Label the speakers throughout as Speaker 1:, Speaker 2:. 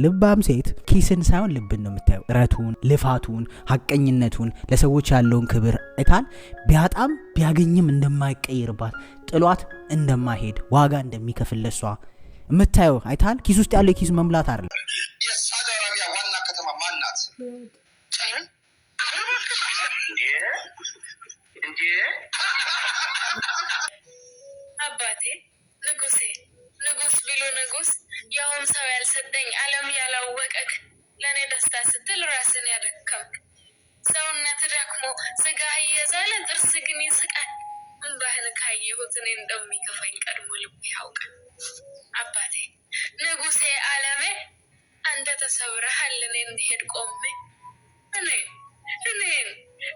Speaker 1: ልባም ሴት ኪስን ሳይሆን ልብን ነው የምታየው። ጥረቱን፣ ልፋቱን፣ ሐቀኝነቱን፣ ለሰዎች ያለውን ክብር አይታል። ቢያጣም ቢያገኝም እንደማይቀየርባት፣ ጥሏት እንደማይሄድ፣ ዋጋ እንደሚከፍል ለሷ የምታየው አይታል። ኪስ ውስጥ ያለው የኪስ መሙላት አይደለም።
Speaker 2: የሳውዲ አረቢያ ዋና ከተማ ማን ናት?
Speaker 3: አባቴ ንጉሴ ንጉስ ቢሉ ንጉስ ያውም ሰው ያልሰጠኝ ዓለም ያላወቀክ ለእኔ ደስታ ስትል ራስን ያደከምክ ሰውነት ደክሞ ስጋ እየዛለ ጥርስ ግን ይስቃል። እንባህን ካየሁት እኔ እንደሚከፋኝ ቀድሞ ልብ ያውቃል። አባቴ ንጉሴ ዓለሜ አንተ ተሰብረሃል እኔ እንዲሄድ ቆሜ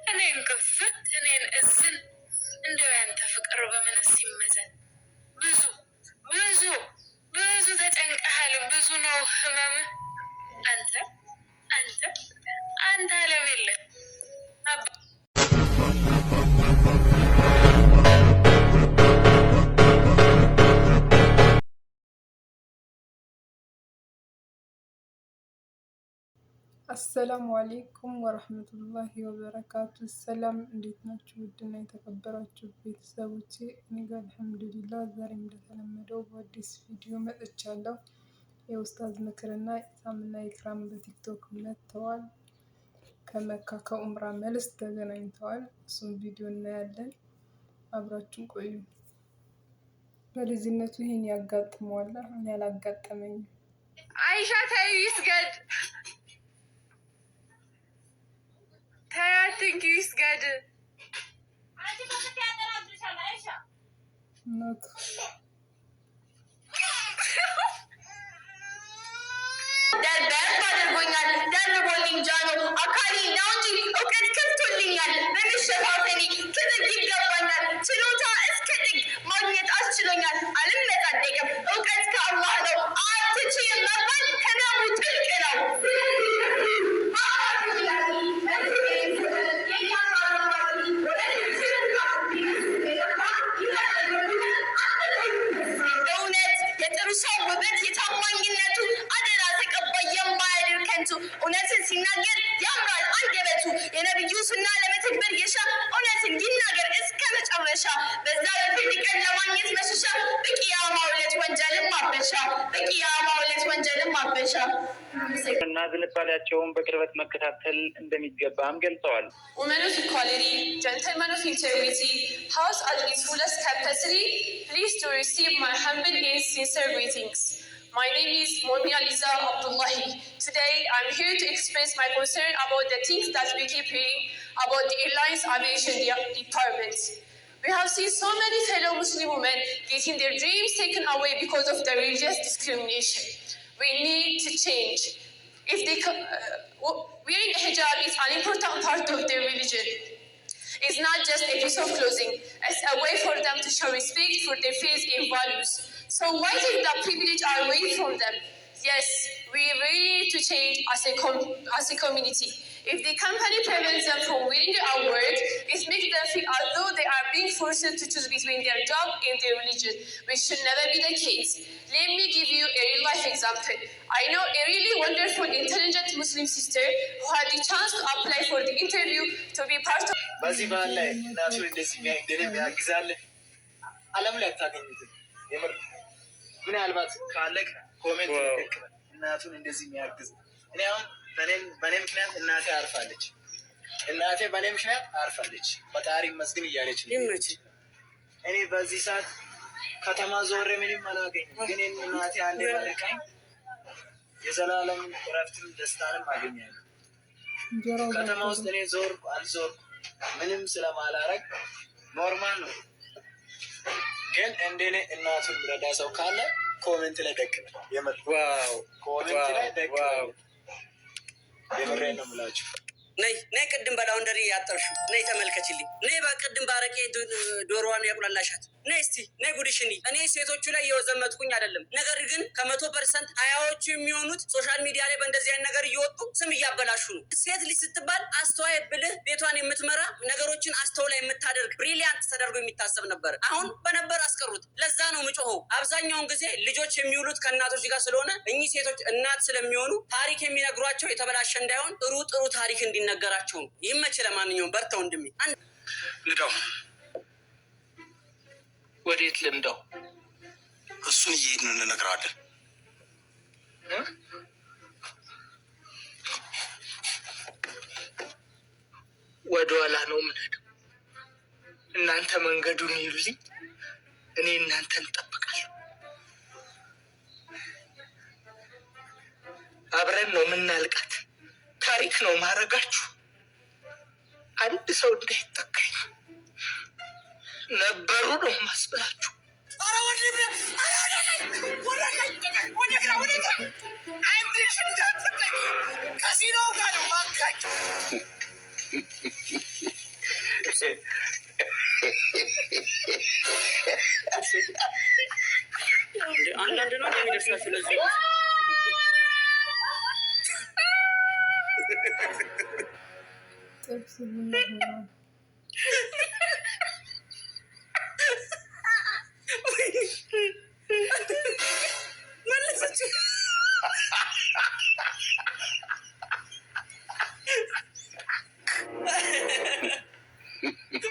Speaker 3: እኔን ክፍት እኔን እዝን እንደው ያንተ ፍቅር በምንስ ይመዘን? ብዙ ተጨንቀሃል፣ ብዙ ነው ህመም። አንተ ዓለም የለን
Speaker 4: አሰላሙ አሌይኩም ወረህመቱላሂ ወበረካቱ። ሰላም እንዴት ናችሁ? ውድና የተከበራችሁ ቤተሰቦቼ እኔ ጋር አልሐምዱሊላህ። ዛሬም እንደተለመደው በአዲስ ቪዲዮ መጥቻለሁ። የኡስታዝ ምክርና ኢሳምና ኢክራም በቲክቶክ መጥተዋል። ከመካ ከኡምራ መልስ ተገናኝተዋል። እሱም ቪዲዮ እናያለን። አብራችሁን ቆዩ። በልጅነቱ ይህን ያጋጥመዋል፣ እኔ አላጋጠመኝም።
Speaker 3: አይሻ ተይው ይስገድ ታያትንኪ ይስገድ
Speaker 4: እናቱ
Speaker 3: ደርበብ አድርጎኛል። ደርቦልኝ ጃኖ አካሌ ነው እንጂ እውቀት ከፍቶልኛል። በመሸፋፈኔ ክብር ይገባኛል። ችሎታ እስከ ጥግ ማግኘት አስችሎኛል። አልመጻደቅም፣ እውቀት ከአላህ ነው። አትችይም መባል ህመሙ ጥልቅ ነው። ውበት የታማኝነቱ አደራ ተቀባይ የማያድር ከንቱ እውነትን ሲናገር ያምራል አንደበቱ። የነብዩ ሱና ለመተግበር የሻ እውነትን ይናገር እስከ መጨረሻ። በዛ በፍርድ ቀን ለማግኘት መሸሻ በቂያማ ዕለት ወንጀልን ማበሻ
Speaker 5: እና ዝንባሌያቸውን በቅርበት መከታተል እንደሚገባም ገልጸዋል።
Speaker 3: Women of equality, gentlemen of integrity, house at its fullest capacity, please to receive my humble and sincere greetings. My name is Monia Liza Abdullahi. Today, I'm here to express my concern about the things that we keep hearing about the Airlines Aviation Department. We have seen so many fellow Muslim women getting their dreams taken away because of the religious discrimination. We need to change. If they wearing a hijab is an important part of their religion. It's not just a piece of clothing. It's a way for them to show respect for their faith and values. So why take that privilege away from them? Yes, we really need to change as a community. If the company prevents them from wearing our work, it makes them feel as though they are being forced to choose between their job and their religion, which should never be the case. Let me give you a real-life example. I know a really wonderful, intelligent Muslim sister who had the chance to apply for the interview to be part of...
Speaker 6: በዚህ ባህል ላይ እናቱን እንደዚህ የሚያግዛል አለም ላይ አታገኙትም። ምናልባት ካለቅ ኮሜንት ልክበል እናቱን እንደዚህ የሚያግዝ እኔ አሁን በእኔ ምክንያት እናቴ አርፋለች። ፈጣሪ መስግን እያለች እኔ በዚህ ሰዓት ከተማ ዞሬ ምንም አላገኝም። ግን እናቴ አንዴ ባርካኝ የዘላለም እረፍትም ደስታንም አገኛለሁ። ከተማ ውስጥ እኔ አልዞርኩ ምንም ስለማላረግ ኖርማል ነው። ግን እንደኔ እናቱን ረዳ ሰው ካለ ኮሜንት ላይ ደቅበል። ኮሜንት ላይ ደቅበል። የምሬን ነው የምላችሁ።
Speaker 7: ነይ ቅድም በላውንደሪ ያጠብሽው ነይ ተመልከችልኝ። ነይ በቅድም ባረቄ ዶሮዋን ያቁላላሻት ነይ እስቲ ነይ ጉድሽኒ። እኔ ሴቶቹ ላይ የወዘመትኩኝ አይደለም፣ ነገር ግን ከ100% 20ዎቹ የሚሆኑት ሶሻል ሚዲያ ላይ በእንደዚህ አይነት ነገር እየወጡ ስም እያበላሹ ነው። ሴት ልጅ ስትባል አስተዋይ፣ ብልህ፣ ቤቷን የምትመራ ነገሮችን አስተውላ የምታደርግ ብሪሊያንት ተደርጎ የሚታሰብ ነበር። አሁን በነበር አስቀሩት። ለዛ ነው ምጮኸው። አብዛኛውን ጊዜ ልጆች የሚውሉት ከእናቶች ጋር ስለሆነ እኚህ ሴቶች እናት ስለሚሆኑ ታሪክ የሚነግሯቸው የተበላሸ እንዳይሆን ጥሩ ታሪክ እንዲነገራቸው ነው። ይመች። ለማንኛውም በርታ ወንድሜ።
Speaker 2: ንዳው
Speaker 5: ወዴት ልምደው?
Speaker 2: እሱን እየሄድን እንነግራለን።
Speaker 5: ወደኋላ ነው የምንሄደው። እናንተ መንገዱን ይሉልኝ፣ እኔ እናንተን እጠብቃለሁ። አብረን ነው የምናልቃት። ታሪክ ነው ማረጋችሁ። አንድ ሰው እንዳይጠቀኝ ነበሩ ነው ማስበላችሁ።
Speaker 7: አንዳንድ ነው የሚደርሳል። ስለዚህ
Speaker 4: ጥብስ
Speaker 7: መለሰችው።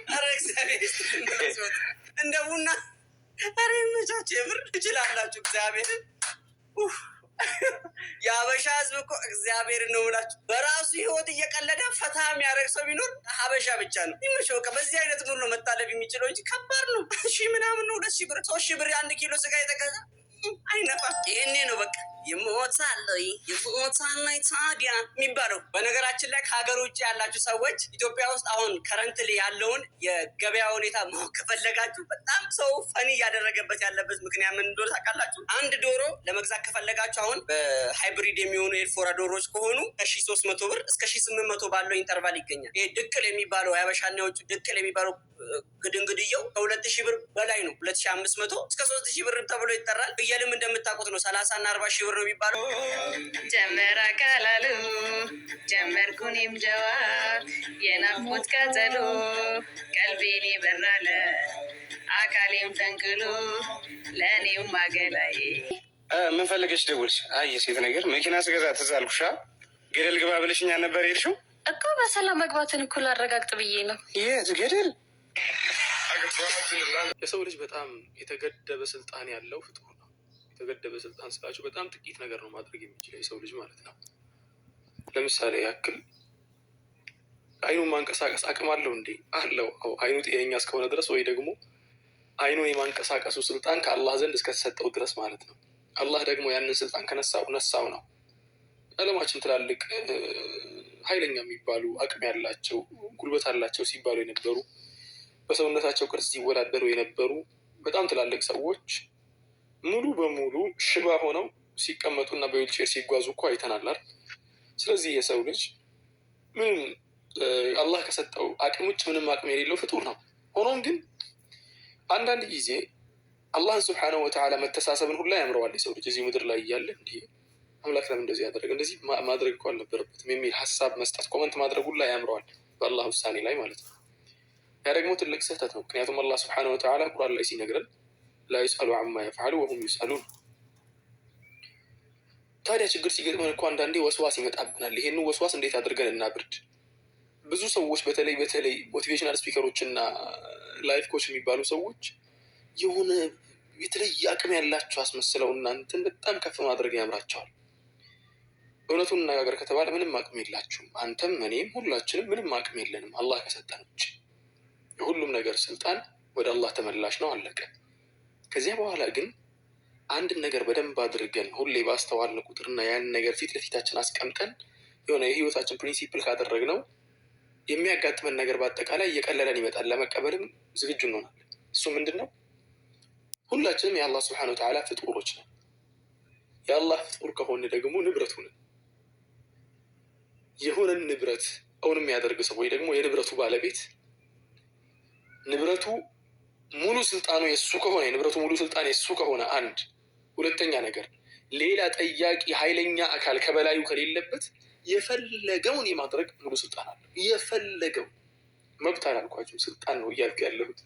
Speaker 7: ኧረ እግዚአብሔር እንደ ቡና ኧረ ይመቻችሁ። የምር ትችላላችሁ። እግዚአብሔርን የሀበሻ ህዝብ እኮ እግዚአብሔር ነው ብላችሁ በራሱ ህይወት እየቀለደ ፈታ የሚያደርግ ሰው ቢኖር ሀበሻ ብቻ ነው። ይመቸው። በቃ በዚህ አይነት ኑሮ ነው መታለፍ የሚችለው እንጂ ከባድ ነው። 1000 ምናምን ነው 2,000 ብር 3,000 ብር 1 ኪሎ ስጋ የተገዛ አይነፋም። ይሄኔ ነው በቃ ይሞታለይ ታዲያ የሚባለው። በነገራችን ላይ ከሀገር ውጭ ያላችሁ ሰዎች ኢትዮጵያ ውስጥ አሁን ከረንትሊ ያለውን የገበያ ሁኔታ ማወቅ ከፈለጋችሁ በጣም ሰው ፈኒ እያደረገበት ያለበት ምክንያት ምን እንደሆነ ታውቃላችሁ? አንድ ዶሮ ለመግዛት ከፈለጋችሁ አሁን በሃይብሪድ የሚሆኑ የኤልፎራ ዶሮዎች ከሆኑ ከ1300 ብር እስከ 1800 ባለው ኢንተርቫል ይገኛል። ይሄ ድቅል የሚባለው የሀበሻና የውጭ ድቅል የሚባለው ግድንግድየው ከ2,000 ብር በላይ ነው። 2,500 እስከ 3,000 ብር ተብሎ ይጠራል። ፍየልም እንደምታውቁት ነው 30 እና 40 ሺህ ብር ነው የሚባለው።
Speaker 3: ጀመራ ካላሉ ጀመርኩኔም ጀዋር የናፍቆት ቃጠሎ ቀልቤን በራለ አካሌም ተንክሎ ለእኔም ማገላዬ።
Speaker 8: ምን ፈልገሽ ደውልሽ? አይ የሴት ነገር መኪና ስገዛ ትዝ አልኩሻ። ገደል ግባ ብለሽኛ ነበር የሄድሽው
Speaker 3: እኮ። በሰላም መግባትን እኩል አረጋግጥ ብዬ ነው።
Speaker 8: የት ገደል?
Speaker 9: የሰው ልጅ በጣም የተገደበ ስልጣን ያለው ፍጡር ነው። የተገደበ ስልጣን ስላቸው በጣም ጥቂት ነገር ነው ማድረግ የሚችለው የሰው ልጅ ማለት ነው። ለምሳሌ ያክል አይኑን ማንቀሳቀስ አቅም አለው እንዴ? አለው። አይኑ ጤነኛ እስከሆነ ድረስ ወይ ደግሞ አይኑን የማንቀሳቀሱ ስልጣን ከአላህ ዘንድ እስከተሰጠው ድረስ ማለት ነው። አላህ ደግሞ ያንን ስልጣን ነሳው ነው። ዓለማችን ትላልቅ ኃይለኛ የሚባሉ አቅም ያላቸው ጉልበት አላቸው ሲባሉ የነበሩ በሰውነታቸው ቅርጽ ሲወዳደሩ የነበሩ በጣም ትላልቅ ሰዎች ሙሉ በሙሉ ሽባ ሆነው ሲቀመጡና በዊልቼር ሲጓዙ እኮ አይተናል። ስለዚህ የሰው ልጅ ምንም አላህ ከሰጠው አቅም ውጭ ምንም አቅም የሌለው ፍጡር ነው። ሆኖም ግን አንዳንድ ጊዜ አላህን ስብሓነሁ ወተዓላ መተሳሰብን ሁላ ያምረዋል የሰው ልጅ እዚህ ምድር ላይ እያለ እንዲህ አምላክ ለምን እንደዚህ ያደረገ እንደዚህ ማድረግ እኮ አልነበረበትም የሚል ሀሳብ መስጠት ኮመንት ማድረግ ሁላ ያምረዋል በአላህ ውሳኔ ላይ ማለት ነው። ያ ደግሞ ትልቅ ስህተት ነው። ምክንያቱም አላህ ስብሓነሁ ወተዓላ ቁርአን ላይ ሲነግረን ላ ዩስአሉ አማ የፍዐሉ ወሁም ዩስአሉን። ታዲያ ችግር ሲገጥመን እኮ አንዳንዴ ወስዋስ ይመጣብናል። ይሄን ወስዋስ እንዴት አድርገን እናብርድ? ብዙ ሰዎች በተለይ ሞቲቬሽናል ስፒከሮች እና ላይፍ ኮች የሚባሉ ሰዎች የሆነ የተለየ አቅም ያላቸው አስመስለው እናንተን በጣም ከፍ ማድረግ ያምራቸዋል። እውነቱን እነጋገር ከተባለ ምንም አቅም የላችሁም። አንተም እኔም ሁላችንም ምንም አቅም የለንም አላህ ከሰጠን ውጭ። የሁሉም ነገር ስልጣን ወደ አላህ ተመላሽ ነው፣ አለቀ። ከዚያ በኋላ ግን አንድን ነገር በደንብ አድርገን ሁሌ ባስተዋልን ቁጥርና ያን ነገር ፊት ለፊታችን አስቀምጠን የሆነ የህይወታችን ፕሪንሲፕል ካደረግነው የሚያጋጥመን ነገር በአጠቃላይ እየቀለለን ይመጣል። ለመቀበልም ዝግጁ እንሆናለን። እሱ ምንድን ነው? ሁላችንም የአላህ ስብሐነሁ ወተዓላ ፍጡሮች ነን። የአላህ ፍጡር ከሆነ ደግሞ ንብረቱ ነን። የሆነን ንብረት እውን የሚያደርግ ሰው ወይ ደግሞ የንብረቱ ባለቤት ንብረቱ ሙሉ ስልጣኑ የሱ ከሆነ የንብረቱ ሙሉ ስልጣን የሱ ከሆነ አንድ፣ ሁለተኛ ነገር ሌላ ጠያቂ ኃይለኛ አካል ከበላዩ ከሌለበት የፈለገውን የማድረግ ሙሉ ስልጣን አለው። የፈለገው መብት አላልኳቸው፣ ስልጣን ነው እያልኩ ያለሁት።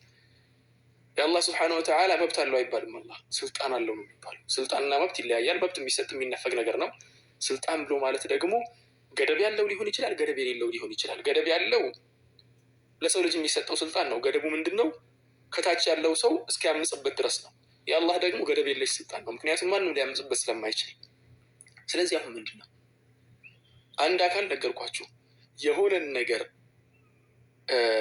Speaker 9: የአላህ ስብሐነሁ ወተዓላ መብት አለው አይባልም። አላህ ስልጣን አለው ነው የሚባለው። ስልጣንና መብት ይለያያል። መብት የሚሰጥ የሚነፈግ ነገር ነው። ስልጣን ብሎ ማለት ደግሞ ገደብ ያለው ሊሆን ይችላል፣ ገደብ የሌለው ሊሆን ይችላል። ገደብ ያለው ለሰው ልጅ የሚሰጠው ስልጣን ነው። ገደቡ ምንድን ነው? ከታች ያለው ሰው እስኪያምጽበት ድረስ ነው። የአላህ ደግሞ ገደብ የለሽ ስልጣን ነው። ምክንያቱም ማንም ሊያምጽበት ስለማይችል። ስለዚህ አሁን ምንድን ነው አንድ አካል ነገርኳችሁ የሆነን ነገር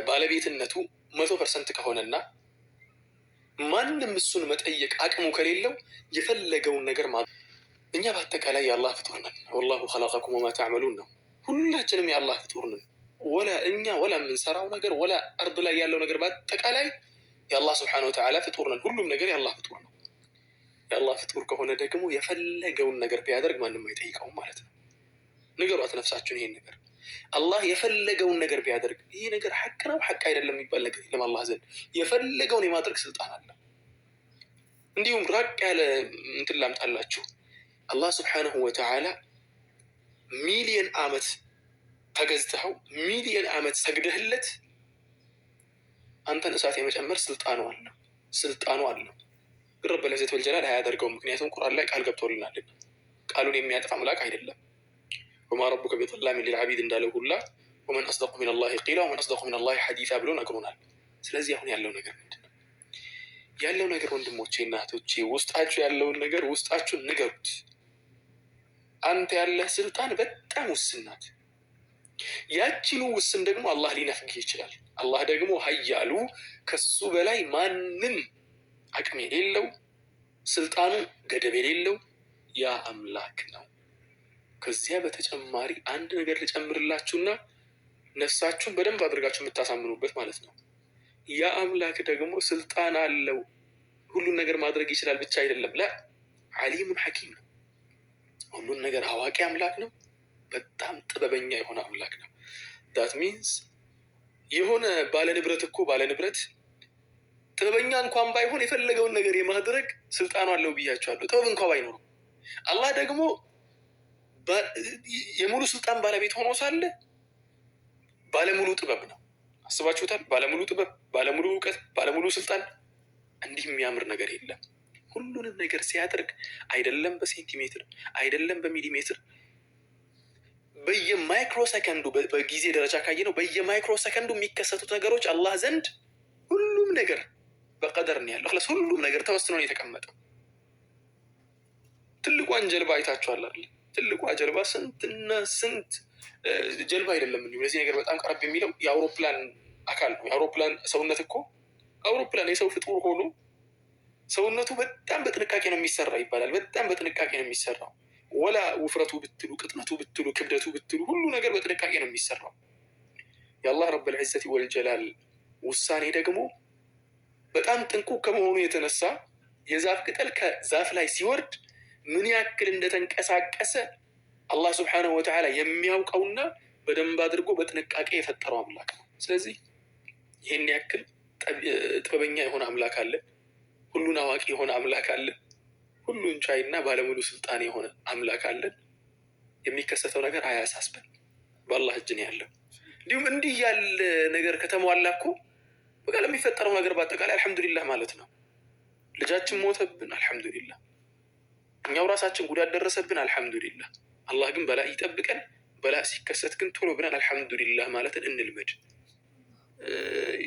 Speaker 9: ባለቤትነቱ 100% ከሆነና ማንም እሱን መጠየቅ አቅሙ ከሌለው የፈለገውን ነገር ማለት እኛ በአጠቃላይ የአላህ ፍጡር ነን። ወላሁ ኸለቀኩም ወማ ተዕመሉን ነው። ሁላችንም የአላህ ፍጡር ነን። ወላ እኛ ወላ የምንሰራው ነገር ወላ አርድ ላይ ያለው ነገር በአጠቃላይ የአላህ ስብሐነሁ ወተዓላ ፍጡር ነን። ሁሉም ነገር የአላህ ፍጡር ነው። የአላህ ፍጡር ከሆነ ደግሞ የፈለገውን ነገር ቢያደርግ ማንም አይጠይቀውም ማለት ነው። ንገሯት ነፍሳችሁን ይሄን ነገር። አላህ የፈለገውን ነገር ቢያደርግ ይሄ ነገር ሐቅ ነው ሐቅ አይደለም የሚባል ነገር የለም። አላህ ዘንድ የፈለገውን የማድረግ ስልጣን አለ። እንዲሁም ራቅ ያለ እንትን ላምጣላችሁ። አላህ ስብሐነሁ ወተዓላ ሚሊየን ዓመት ተገዝተኸው ሚሊየን ዓመት ሰግደህለት አንተን እሳት የመጨመር ስልጣኑ አለው። ግን ረበል ዒዘቲ ወልጀላል አያደርገውም። ምክንያቱም ቁርአን ላይ ቃል ገብቶልናል። ቃሉን የሚያጠፋ አምላክ አይደለም። ወማ ረቡከ ቢዘላሚን ሊልዓቢድ እንዳለው ሁላ ወመን አስደቁ ሚነላሂ ቂላ ወመን አስደቁ ሚነላሂ ሐዲሳ ብሎ ነግሮናል። ስለዚህ አሁን ያለው ነገር ምንድን ነው? ያለው ነገር ወንድሞቼ እና እህቶቼ ውስጣችሁ ያለውን ነገር ውስጣችሁን ንገሩት። አንተ ያለህ ስልጣን በጣም ውስን ናት። ያቺኑ ውስን ደግሞ አላህ ሊነፍግህ ይችላል። አላህ ደግሞ ሀያሉ ከሱ በላይ ማንም አቅም የሌለው ስልጣኑ ገደብ የሌለው ያ አምላክ ነው። ከዚያ በተጨማሪ አንድ ነገር ልጨምርላችሁና ነፍሳችሁን በደንብ አድርጋችሁ የምታሳምኑበት ማለት ነው። ያ አምላክ ደግሞ ስልጣን አለው፣ ሁሉን ነገር ማድረግ ይችላል ብቻ አይደለም። ላ ዓሊሙን ሐኪም ነው። ሁሉን ነገር አዋቂ አምላክ ነው። በጣም ጥበበኛ የሆነ አምላክ ነው። ዳት ሚንስ የሆነ ባለንብረት እኮ ባለንብረት ጥበበኛ እንኳን ባይሆን የፈለገውን ነገር የማድረግ ስልጣኑ አለው ብያቸዋለሁ። ጥበብ እንኳን ባይኖረው አላህ ደግሞ የሙሉ ስልጣን ባለቤት ሆኖ ሳለ ባለሙሉ ጥበብ ነው። አስባችሁታል? ባለሙሉ ጥበብ፣ ባለሙሉ እውቀት፣ ባለሙሉ ስልጣን። እንዲህ የሚያምር ነገር የለም። ሁሉንም ነገር ሲያደርግ አይደለም በሴንቲሜትር አይደለም በሚሊሜትር በየማይክሮ ሰከንዱ በጊዜ ደረጃ ካየ ነው በየማይክሮ ሰከንዱ የሚከሰቱት ነገሮች አላህ ዘንድ ሁሉም ነገር በቀደር ነው ያለው። ሁሉም ነገር ተወስኖ ነው የተቀመጠው። ትልቋን ጀልባ አይታችኋል አይደል? ትልቋ ጀልባ ስንትና ስንት ጀልባ አይደለም። እንዲሁ ለዚህ ነገር በጣም ቀረብ የሚለው የአውሮፕላን አካል ነው። የአውሮፕላን ሰውነት እኮ አውሮፕላን የሰው ፍጡር ሆኖ ሰውነቱ በጣም በጥንቃቄ ነው የሚሰራ ይባላል። በጣም በጥንቃቄ ነው የሚሰራው። ወላ ውፍረቱ ብትሉ፣ ቅጥነቱ ብትሉ፣ ክብደቱ ብትሉ ሁሉ ነገር በጥንቃቄ ነው የሚሰራው። የአላህ ረብል ዒዘቲ ወልጀላል ውሳኔ ደግሞ በጣም ጥንቁቅ ከመሆኑ የተነሳ የዛፍ ቅጠል ከዛፍ ላይ ሲወርድ ምን ያክል እንደተንቀሳቀሰ አላህ ስብሐነሁ ወተዓላ የሚያውቀውና በደንብ አድርጎ በጥንቃቄ የፈጠረው አምላክ ነው። ስለዚህ ይህን ያክል ጥበበኛ የሆነ አምላክ አለ። ሁሉን አዋቂ የሆነ አምላክ አለ። ሁሉን ቻይና ባለሙሉ ስልጣን የሆነ አምላክ አለን። የሚከሰተው ነገር አያሳስበን፣ በአላህ እጅ ነው ያለው። እንዲሁም እንዲህ ያለ ነገር ከተሟላ እኮ በቃ ለሚፈጠረው ነገር በአጠቃላይ አልሐምዱሊላህ ማለት ነው። ልጃችን ሞተብን፣ አልሐምዱሊላህ። እኛው ራሳችን ጉዳት ደረሰብን፣ አልሐምዱሊላህ። አላህ ግን በላ ይጠብቀን። በላ ሲከሰት ግን ቶሎ ብለን አልሐምዱሊላህ ማለትን እንልመድ።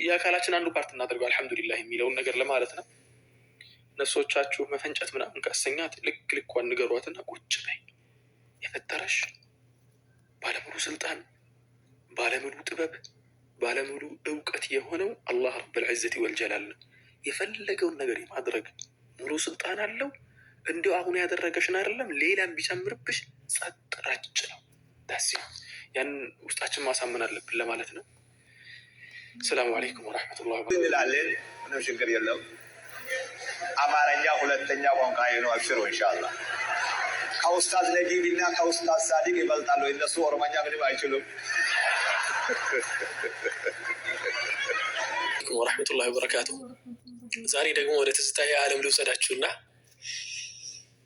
Speaker 9: የአካላችን አንዱ ፓርት እናደርገው አልሐምዱሊላህ የሚለውን ነገር ለማለት ነው። ነፍሶቻችሁ መፈንጨት ምናምን ካሰኛት ልክ ልኳን ንገሯትና ቁጭ በይ። የፈጠረሽ ባለሙሉ ስልጣን፣ ባለሙሉ ጥበብ፣ ባለሙሉ እውቀት የሆነው አላህ ረብል ዒዘቲ ወልጀላል ነው። የፈለገውን ነገር የማድረግ ሙሉ ስልጣን አለው። እንዲሁ አሁን ያደረገሽን አይደለም ሌላም ቢጨምርብሽ ጸጥ ረጭ ነው። ዳሲ ያን ውስጣችን ማሳመን አለብን ለማለት ነው። ሰላሙ አለይኩም ወራህመቱላሂ
Speaker 10: እንላለን። ምንም ችግር የለም። አማርኛ ሁለተኛ ቋንቋ ነው። አብሽሮ ኢንሻአላህ። ከኡስታዝ ነጂብ እና ከኡስታዝ ሳዲቅ ይበልጣሉ። እነሱ ኦሮሞኛ ምንም አይችሉም።
Speaker 9: ወረሕመቱላሂ ወበረካቱ። ዛሬ ደግሞ ወደ ትዝታዊ ዓለም ልውሰዳችሁና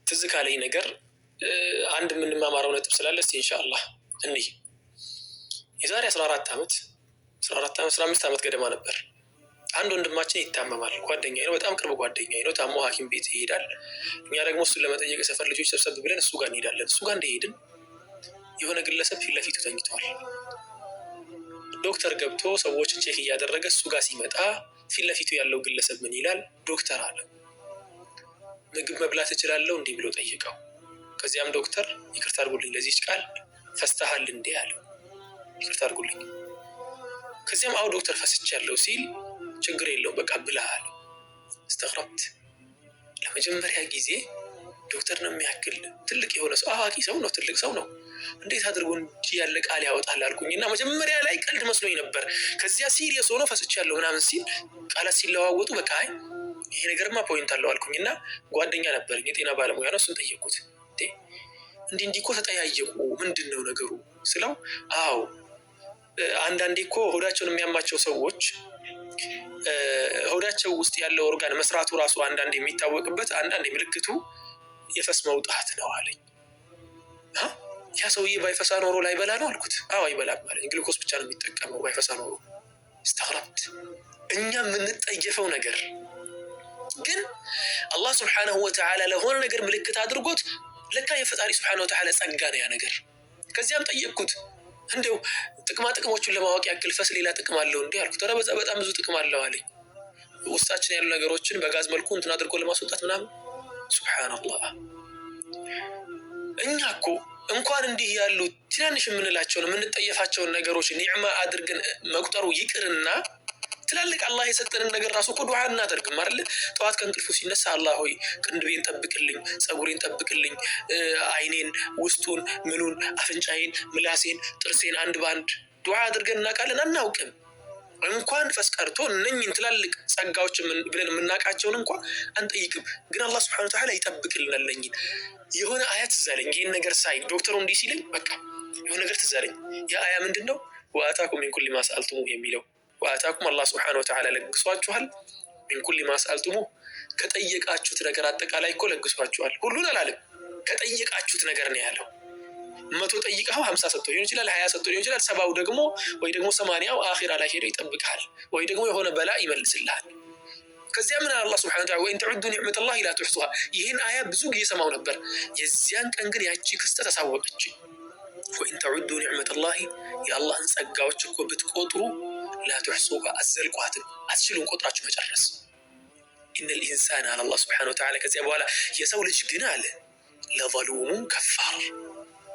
Speaker 9: ትዝ ካለኝ ነገር አንድ የምንማማረው ነጥብ ስላለ እስቲ ኢንሻአላህ እንይ። የዛሬ 15 ዓመት ገደማ ነበር። አንድ ወንድማችን ይታመማል። ጓደኛዬ ነው፣ በጣም ቅርብ ጓደኛዬ ነው። ታሞ ሐኪም ቤት ይሄዳል። እኛ ደግሞ እሱን ለመጠየቅ የሰፈር ልጆች ሰብሰብ ብለን እሱ ጋር እንሄዳለን። እሱ ጋር እንደሄድን የሆነ ግለሰብ ፊት ለፊቱ ተኝተዋል። ዶክተር ገብቶ ሰዎችን ቼክ እያደረገ እሱ ጋር ሲመጣ ፊት ለፊቱ ያለው ግለሰብ ምን ይላል? ዶክተር አለ። ምግብ መብላት እችላለሁ እንዲህ ብሎ ጠየቀው። ከዚያም ዶክተር ይቅርታ አድርጉልኝ ለዚች ቃል ፈስተሃል እንዴ አለው። ይቅርታ አድርጉልኝ። ከዚያም አዎ ዶክተር ፈስቻለሁ ሲል ችግር የለውም በቃ ብላ አለው። እስተግረብት ለመጀመሪያ ጊዜ ዶክተር ነው የሚያክል ትልቅ የሆነ ሰው፣ አዋቂ ሰው ነው፣ ትልቅ ሰው ነው፣ እንዴት አድርጎ እንዲህ ያለ ቃል ያወጣል አልኩኝና መጀመሪያ ላይ ቀልድ መስሎኝ ነበር። ከዚያ ሲሪየስ ሆኖ ፈስቻለሁ ምናምን ሲል ቃላት ሲለዋወጡ በቃ አይ ይሄ ነገርማ ፖይንት አለው አልኩኝና ጓደኛ ነበረኝ የጤና ባለሙያ ነው፣ እሱን ጠየቁት። እንዲህ እኮ ተጠያየቁ ምንድን ነው ነገሩ ስለው አዎ አንዳንዴ እኮ ሆዳቸውን የሚያማቸው ሰዎች ሆዳቸው ውስጥ ያለው ኦርጋን መስራቱ ራሱ አንዳንዴ የሚታወቅበት አንዳንዴ ምልክቱ የፈስ መውጣት ነው አለኝ። ያ ሰውዬ ባይፈሳ ኖሮ ላይበላ ነው አልኩት። አዎ አይበላም አለኝ። ግሉኮስ ብቻ ነው የሚጠቀመው ባይፈሳ ኖሮ። እስተግረብት እኛ የምንጠየፈው ነገር ግን አላህ ስብሓነሁ ወተዓላ ለሆነ ነገር ምልክት አድርጎት ለካ የፈጣሪ ስብሓነሁ ወተዓላ ጸጋ ነው ያ ነገር። ከዚያም ጠየቅኩት እንደው ጥቅማ ጥቅሞቹን ለማወቅ ያክል ፈስ ሌላ ጥቅም አለው እንዴ አልኩት። ኧረ በዛ በጣም ብዙ ጥቅም አለው አለኝ። ውስጣችን ያሉ ነገሮችን በጋዝ መልኩ እንትን አድርጎ ለማስወጣት ምናምን። ሱብሃንአላህ እኛ እኮ እንኳን እንዲህ ያሉ ትናንሽ የምንላቸውን የምንጠየፋቸውን ነገሮች ኒዕማ አድርገን መቁጠሩ ይቅርና ትላልቅ አላህ የሰጠንን ነገር ራሱ እኮ ዱዓ እናደርግም አይደል? ጠዋት ከእንቅልፉ ሲነሳ አላህ ሆይ ቅንድቤን ጠብቅልኝ፣ ጸጉሬን ጠብቅልኝ፣ አይኔን፣ ውስጡን፣ ምኑን፣ አፍንጫዬን፣ ምላሴን፣ ጥርሴን አንድ በአንድ ዱዓ አድርገን እናውቃለን? አናውቅም። እንኳን ፈስ ቀርቶ እነኝን ትላልቅ ጸጋዎች ብለን የምናውቃቸውን እንኳን አንጠይቅም። ግን አላህ ስብሐነሁ ወተዓላ ይጠብቅልናል። ለኝን የሆነ አያት ትዝ አለኝ። ይህን ነገር ሳይ ዶክተሩ እንዲህ ሲለኝ በቃ የሆነ ነገር ትዝ አለኝ። ያ አያ ምንድን ነው? ወአታኩም ሚን ኩሊ ማ ሰአልቱሙ የሚለው ወአታኩም አላህ ስብሐነሁ ወተዓላ ለግሷችኋል። ሚን ኩሊ ማ ሰአልቱሙ ከጠየቃችሁት ነገር አጠቃላይ እኮ ለግሷችኋል። ሁሉን አላለም፣ ከጠየቃችሁት ነገር ነው ያለው። 100 ጠይቀኸው 50 ሰጥቶ ሊሆን ይችላል፣ 20 ሰጥቶ ሊሆን ይችላል፣ 70ው ደግሞ ወይ ደግሞ 80ው አኺራ ላይ ሄዶ ይጠብቅሃል፣ ወይ ደግሞ የሆነ በላ ይመልስልሃል። ከዚያ ምን አላህ ስብሐነሁ ወተዓላ ወኢን ተዑዱ ኒዕመተላሂ ላ ትሕሱሃ። ይህን አያ ብዙ ጊዜ ሰማው ነበር። የዚያን ቀን ግን ያቺ ክስተት አሳወቀች። ወኢን ተዑዱ ኒዕመተላሂ የአላህን ጸጋዎች እኮ ብትቆጥሩ ላ ትሕሱሃ አዘልቋትም፣ አትችሉም ቆጥራችሁ መጨረስ። ኢነል ኢንሳን አለ አላህ ስብሐነሁ ወተዓላ። ከዚያ በኋላ የሰው ልጅ ግን አለ ለዘሉሙን ከፋር፣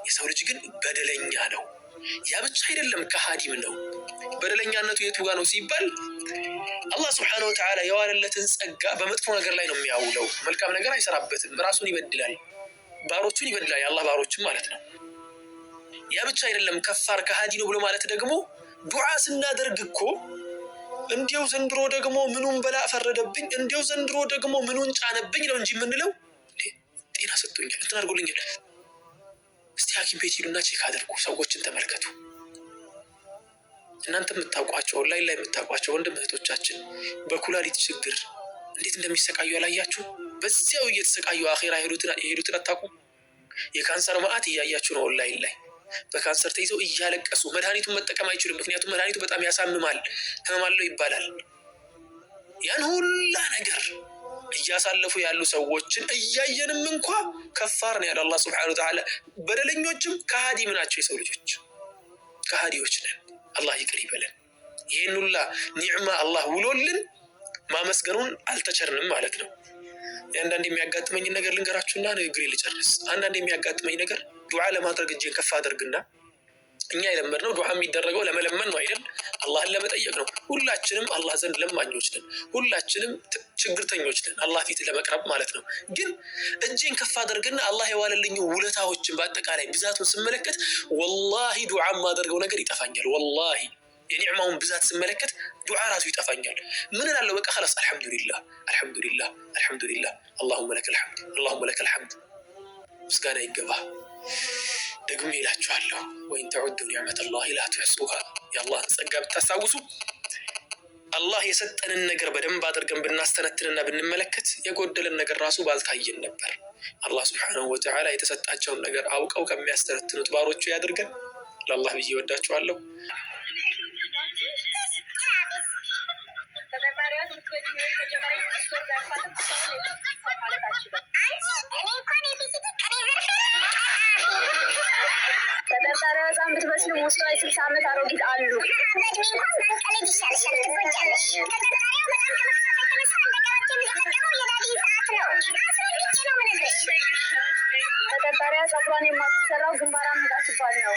Speaker 9: የሰው ልጅ ግን በደለኛ ነው። ያ ብቻ አይደለም ከሃዲም ነው። በደለኛነቱ የቱ ጋ ነው ሲባል አላህ ስብሐነሁ ወተዓላ የዋለለትን ጸጋ በመጥፎ ነገር ላይ ነው የሚያውለው። መልካም ነገር አይሰራበትም፣ ራሱን ይበድላል፣ ባሮቹን ይበድላል፣ የአላህ ባሮችን ማለት ነው። ያ ብቻ አይደለም ከፋር ከሃዲ ነው ብሎ ማለት ደግሞ ዱዓ ስናደርግ እኮ እንዲያው ዘንድሮ ደግሞ ምኑን በላ ፈረደብኝ፣ እንዲያው ዘንድሮ ደግሞ ምኑን ጫነብኝ ነው እንጂ የምንለው ጤና ሰጥቶኛል እንትን አድርጎልኛል። እስቲ ሐኪም ቤት ሂዱና ቼክ አድርጉ፣ ሰዎችን ተመልከቱ። እናንተ የምታውቋቸው ኦንላይን ላይ የምታውቋቸው ወንድም እህቶቻችን በኩላሊት ችግር እንዴት እንደሚሰቃዩ አላያችሁ? በዚያው እየተሰቃዩ አኺራ የሄዱትን አታውቁም? የካንሰር መዓት እያያችሁ ነው ኦንላይን ላይ። በካንሰር ተይዘው እያለቀሱ መድኃኒቱን መጠቀም አይችሉም። ምክንያቱም መድኃኒቱ በጣም ያሳምማል፣ ህመም አለው ይባላል። ያን ሁላ ነገር እያሳለፉ ያሉ ሰዎችን እያየንም እንኳ ከፋር ነው ያለ አላህ ስብሐነሁ ወተዓላ። በደለኞችም ከሃዲም ናቸው የሰው ልጆች፣ ከሃዲዎች ነን። አላህ ይቅር ይበለን። ይህን ሁላ ኒዕማ አላህ ውሎልን ማመስገኑን አልተቸርንም ማለት ነው። አንዳንድ የሚያጋጥመኝን ነገር ልንገራችሁና ንግግሬ ልጨርስ። አንዳንድ የሚያጋጥመኝ ነገር ዱዓ ለማድረግ እጄን ከፍ አድርግና እኛ የለመድነው ዱዓ የሚደረገው ለመለመን ነው አይደል? አላህን ለመጠየቅ ነው። ሁላችንም አላህ ዘንድ ለማኞች ነን። ሁላችንም ችግርተኞች ነን፣ አላህ ፊት ለመቅረብ ማለት ነው። ግን እጄን ከፍ አድርግና አላህ የዋለልኝ ውለታዎችን በአጠቃላይ ብዛቱን ስመለከት ወላሂ ዱዓ የማደርገው ነገር ይጠፋኛል። ወላሂ የኒዕማውን ብዛት ስመለከት ዱዓ ራሱ ይጠፋኛል። ምን እላለሁ? በቃ خلاص አልሐምዱሊላህ አልሐምዱሊላህ አልሐምዱሊላህ اللهم لك الحمد اللهم لك الحمد። ምስጋና ይገባ። ደግሜ እላችኋለሁ ወኢን ተዑዱ ኒዕመተላሂ ላ ትሕሱሃ የአላህን ጸጋ ብታስታውሱ አላህ የሰጠንን ነገር በደንብ አድርገን ብናስተነትንና ብንመለከት የጎደለን ነገር ራሱ ባልታየን ነበር። አላህ ስብሓነሁ ወተዓላ የተሰጣቸውን ነገር አውቀው ከሚያስተነትኑት ባሮቹ ያድርገን። ለአላህ ብዬ ወዳችኋለሁ።
Speaker 3: ተጠርጣሪዋ ህፃን ብትመስሉ ውስጧ የ60 ዓመት አሮጊት አሉ። ተጠርጣሪዋ ጸጉሯን የማትሰራው ግንባሯን እንዳትባል ነው።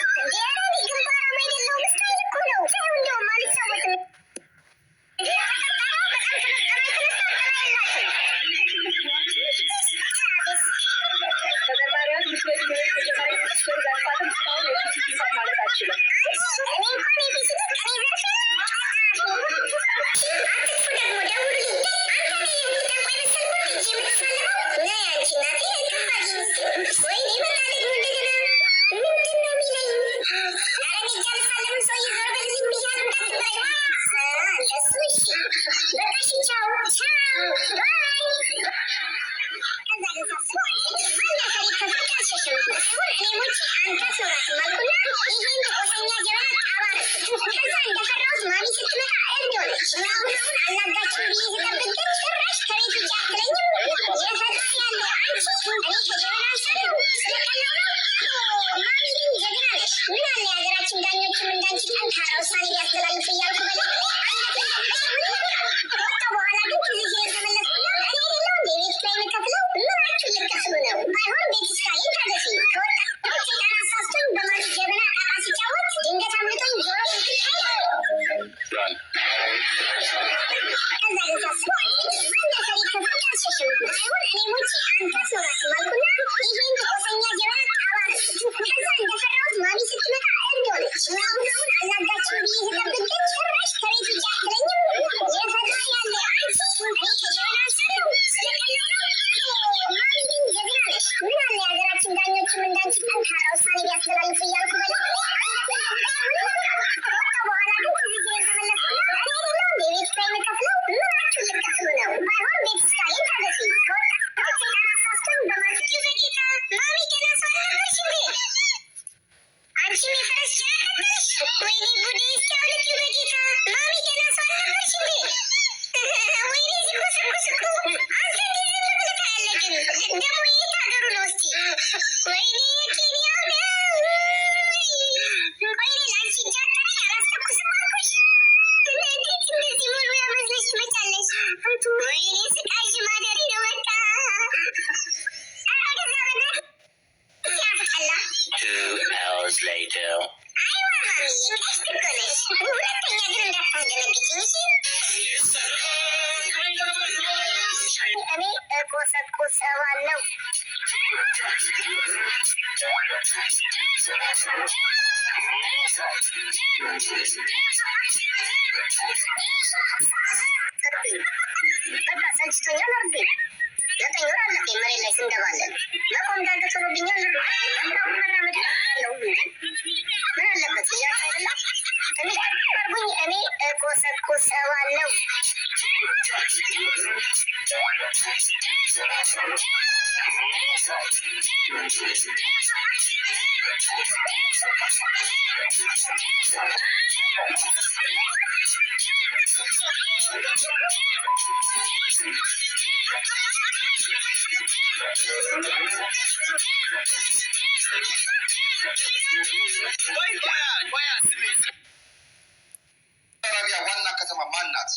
Speaker 2: አረቢያ ዋና ከተማ ማን ናት?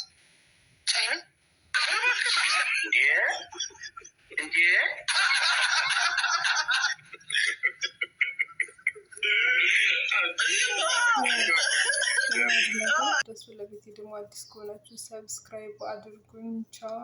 Speaker 4: ደስ ለቤት ደግሞ አዲስ ከሆናችሁ ሰብስክራይብ አድርጉኝ። ቻው